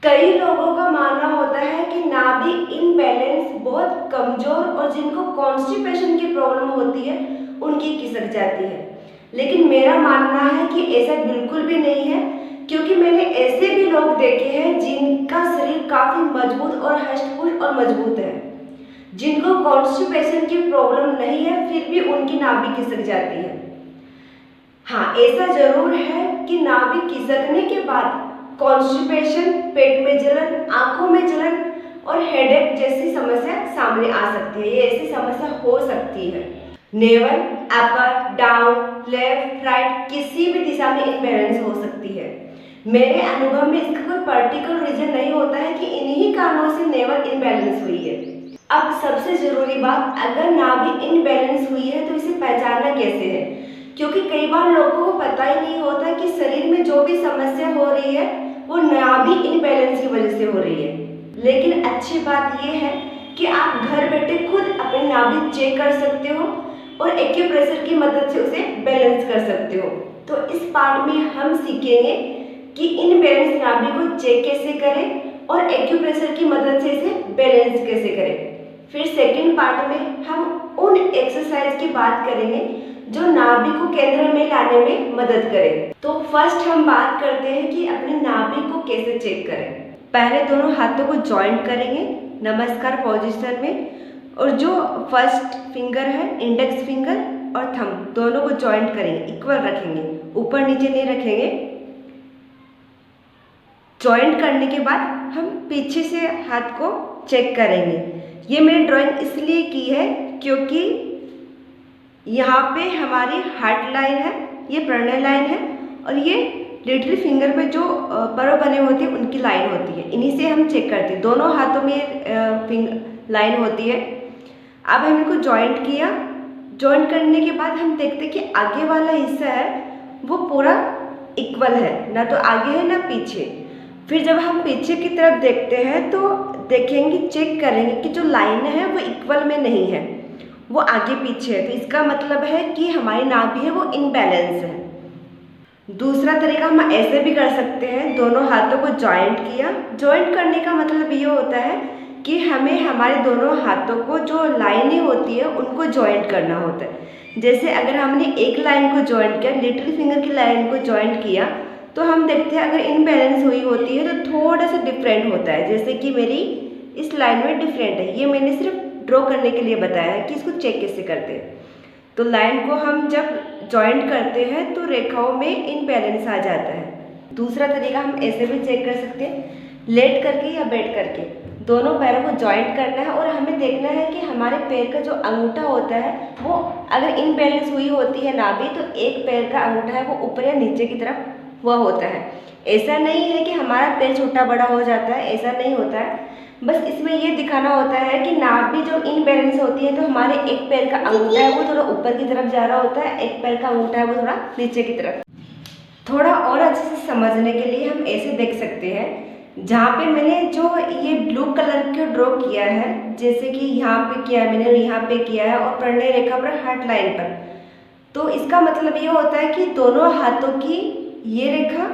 कई लोगों का मानना होता है कि नाभि इनबैलेंस बहुत कमजोर और जिनको कॉन्स्टिपेशन की प्रॉब्लम होती है उनकी खिसक जाती है। लेकिन मेरा मानना है कि ऐसा बिल्कुल भी नहीं है, क्योंकि मैंने ऐसे भी लोग देखे हैं जिनका शरीर काफी मजबूत और हष्ट-पुष्ट और मजबूत है, जिनको कॉन्स्टिपेशन की प्रॉब्लम नहीं है, फिर भी उनकी नाभि खिसक जाती है। हाँ, ऐसा जरूर है कि नाभि खिसकने के बाद कॉन्स्टिपेशन, पेट में जलन, आंखों में जलन और हेडेक जैसी समस्या सामने आ सकती है। ये ऐसी समस्या हो सकती है। नेवल, अपर, डाउन, लेफ्ट, राइट किसी भी दिशा में इम्बैलेंस हो सकती है। मेरे अनुभव में इसका कोई पर्टिकुलर रीजन नहीं होता है कि इन्हीं कारणों से नेवल इम्बैलेंस हुई है। अब सबसे जरूरी बात, अगर नाभि इनबैलेंस हुई है तो इसे पहचानना कैसे है, क्योंकि कई बार लोगों को पता ही नहीं होता कि शरीर में जो भी समस्या हो रही है वो नाभि इनबैलेंस की वजह से हो रही है। लेकिन अच्छी बात यह है कि आप घर बैठे खुद अपनी नाभि चेक कर सकते हो और एक्यूप्रेशर की मदद से उसे बैलेंस कर सकते हो। तो इस पार्ट में हम सीखेंगे कि इनबैलेंस नाभि को चेक कैसे करें और एक्यूप्रेशर की मदद से इसे बैलेंस कैसे करें। फिर सेकंड पार्ट में हम उन एक्सरसाइज की बात करेंगे जो नाभि को केंद्र में लाने में मदद करें। तो फर्स्ट हम बात करते हैं कि अपनी नाभि को कैसे चेक करें। पहले दोनों हाथों को जॉइंट करेंगे नमस्कार पोजीशन में, और जो फर्स्ट फिंगर है, इंडेक्स फिंगर और थंब, दोनों को जॉइंट करेंगे, इक्वल रखेंगे, ऊपर नीचे नहीं रखेंगे। जॉइंट करने के बाद हम पीछे से हाथ को चेक करेंगे। ये मैंने ड्राइंग इसलिए की है क्योंकि यहाँ पे हमारी हार्ट लाइन है, ये प्रणय लाइन है, और ये लिटिल फिंगर पे जो परव बने होते हैं उनकी लाइन होती है। इन्हीं से हम चेक करते हैं। दोनों हाथों में लाइन होती है। अब हम इनको जॉइंट किया। जॉइंट करने के बाद हम देखते हैं कि आगे वाला हिस्सा है वो पूरा इक्वल है, ना तो आगे है ना पीछे। फिर जब हम पीछे की तरफ देखते हैं तो देखेंगे, चेक करेंगे कि जो लाइन है वो इक्वल में नहीं है, वो आगे पीछे है। तो इसका मतलब है कि हमारी नाभि है वो इनबैलेंस है। दूसरा तरीका हम ऐसे भी कर सकते हैं, दोनों हाथों को जॉइंट किया। जॉइंट करने का मतलब ये होता है कि हमें हमारे दोनों हाथों को जो लाइनें होती है उनको जॉइंट करना होता है। जैसे अगर हमने एक लाइन को जॉइंट किया, लिटिल फिंगर की लाइन को जॉइंट किया, तो हम देखते हैं अगर इनबैलेंस हुई होती है तो थोड़ा सा डिफरेंट होता है। जैसे कि मेरी इस लाइन में डिफरेंट है। ये मैंने सिर्फ ड्रॉ करने के लिए बताया है कि इसको चेक कैसे करते हैं। तो लाइन को हम जब जॉइंट करते हैं तो रेखाओं में इनबैलेंस आ जाता है। दूसरा तरीका हम ऐसे भी चेक कर सकते हैं, लेट करके या बैठ करके। दोनों पैरों को जॉइंट करना है और हमें देखना है कि हमारे पैर का जो अंगूठा होता है वो अगर इनबैलेंस हुई होती है नाभि, तो एक पैर का अंगूठा है वो ऊपर या नीचे की तरफ वह होता है। ऐसा नहीं है कि हमारा पैर छोटा बड़ा हो जाता है, ऐसा नहीं होता है। बस इसमें ये दिखाना होता है कि नाभि जो इनबैलेंस होती है तो हमारे एक पैर का अंगूठा है वो थोड़ा ऊपर की तरफ जा रहा होता है, एक पैर का अंगूठा है वो थोड़ा नीचे की तरफ। थोड़ा और अच्छे से समझने के लिए हम ऐसे देख सकते हैं, जहाँ पे मैंने जो ये ब्लू कलर का ड्रॉ किया है, जैसे कि यहाँ पे किया है मैंने, यहाँ पे किया है, और प्रणय रेखा पर हार्ट लाइन पर, तो इसका मतलब ये होता है कि दोनों हाथों की ये रेखा,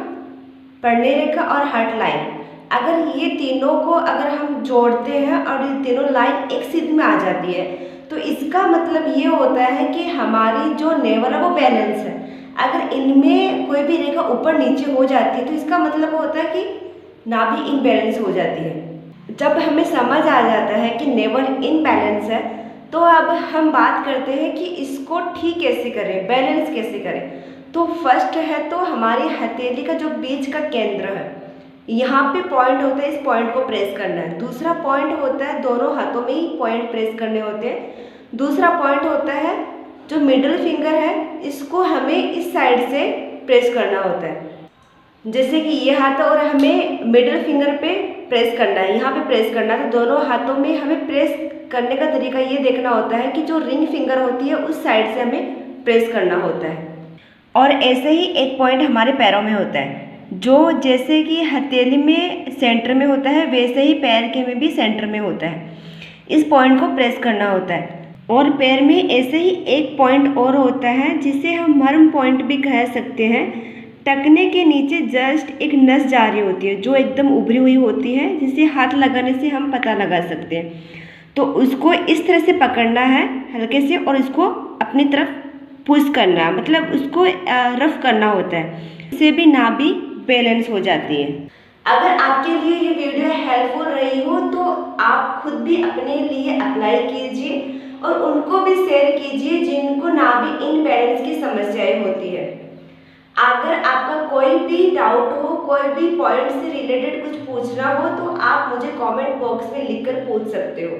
प्रणय रेखा और हार्ट लाइन, अगर ये तीनों को अगर हम जोड़ते हैं और ये तीनों लाइन एक सीध में आ जाती है, तो इसका मतलब ये होता है कि हमारी जो नेवल है वो बैलेंस है। अगर इनमें कोई भी रेखा ऊपर नीचे हो जाती है तो इसका मतलब होता है कि नाभि इनबैलेंस हो जाती है। जब हमें समझ आ जाता है कि नेवल इनबैलेंस है, तो अब हम बात करते हैं कि इसको ठीक कैसे करें, बैलेंस कैसे करें। तो फर्स्ट है तो हमारी हथेली का जो बीच का केंद्र है, यहाँ पे पॉइंट होता है, इस पॉइंट को प्रेस करना है। दूसरा पॉइंट होता है, दोनों हाथों में ही पॉइंट प्रेस करने होते हैं। दूसरा पॉइंट होता है जो मिडिल फिंगर है, इसको हमें इस साइड से प्रेस करना होता है। जैसे कि ये हाथ और हमें मिडिल फिंगर पे प्रेस करना है, यहाँ पे प्रेस करना है। तो दोनों हाथों में हमें प्रेस करने का तरीका ये देखना होता है कि जो रिंग फिंगर होती है उस साइड से हमें प्रेस करना होता है। और ऐसे ही एक पॉइंट हमारे पैरों में होता है, जो जैसे कि हथेली में सेंटर में होता है वैसे ही पैर के में भी सेंटर में होता है। इस पॉइंट को प्रेस करना होता है। और पैर में ऐसे ही एक पॉइंट और होता है जिसे हम मर्म पॉइंट भी कह सकते हैं। टखने के नीचे जस्ट एक नस जा रही होती है जो एकदम उभरी हुई होती है, जिसे हाथ लगाने से हम पता लगा सकते हैं। तो उसको इस तरह से पकड़ना है हल्के से और इसको अपनी तरफ पुश करना है, मतलब उसको रफ करना होता है, इससे भी नाभि बैलेंस हो जाती है। अगर आपके लिए ये वीडियो हेल्पफुल रही हो तो आप खुद भी अपने लिए अप्लाई कीजिए और उनको भी शेयर कीजिए जिनको नाभि इनबैलेंस की समस्याएं होती है। अगर आपका कोई भी डाउट हो, कोई भी पॉइंट से रिलेटेड कुछ पूछना हो तो आप मुझे कमेंट बॉक्स में लिखकर पूछ सकते हो।